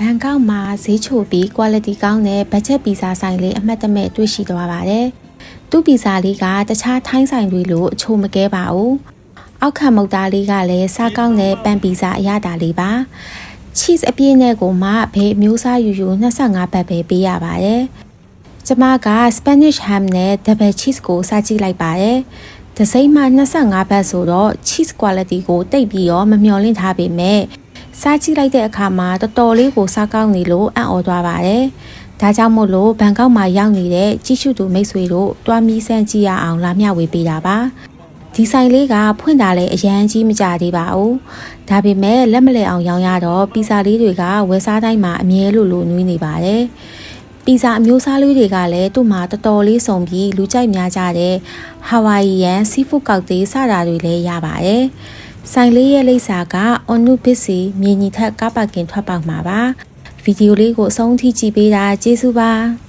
ဘန်ကောက်မှာဈေးချိုပြီး quality ကောင်းတဲ့ budget ပီဇာဆိုင်လေးအမှတ်တမဲ့တွေ့ရှိသွားပါတယ်။သူ့ပီဇာလေးကတခြားထိုင်းဆိုင်တွေလိုအချိုမကဲပါဘူး။အောက်ခံမုတ်သားလေးကလည်းစားကောင်းတဲ့ပန်ပီဇာအရသာလေးပါ။ cheese အပြည့်နဲ့ကိုမှဘေးမျိုးစားယူ25ဘတ်ပဲပေးရပါတယ်။ကျမက Spanish ham နဲ့ double cheese ကိုစားကြည့်လိုက်ပါတယ်။တစ်စိမ့်မှ25ဘတ်ဆိုတော့ cheese quality ကိုတိတ်ပြီးတော့မမျှော်လင့်ထားပေမဲ့စားကြည့်လိုက်တဲ့အခါမှာတော်တော်လေးကိုစားကောင်းနေလို့အံ့ဩသွားပါတယ်။ဒါကြောင့်မို့လို့ဘန်ကောက်မှာရောက်နေတဲ့ကြီးစုသူမိတ်ဆွေတို့တွားမီးစမ်းကြည့်ရအောင်လာမျှဝေပေးတာပါ။ဒီဆိုင်လေးကဖွင့်တာလည်းအရန်ကြီးမကြသေးပါဘူး။ဒါပေမဲ့လက်မလဲအောင်ရောင်းရတော့ပီဇာလေးတွေကဝယ်စားတိုင်းမှာအမြဲလိုနွေးနေပါတယ်။ပီဇာအမျိုးအစားလေးတွေကလည်းသူ့မှာတော်တော်လေးစုံပြီးလူကြိုက်များကြတဲ့ဟာဝိုင်ယန်စီးဖူးကောက်တေးစတာတွေလည်းရပါတယ်။ဆိုင်လေးရဲ့လိပ်စာကအွန်နုပစ္စည်းမြေညီထက်ကားပါကင်ထွက်ပေါက်မှာပါ။ဗီဒီယိုလေးကိုအဆုံးထိကြည့်ပေးတာကျေးဇူးပါ။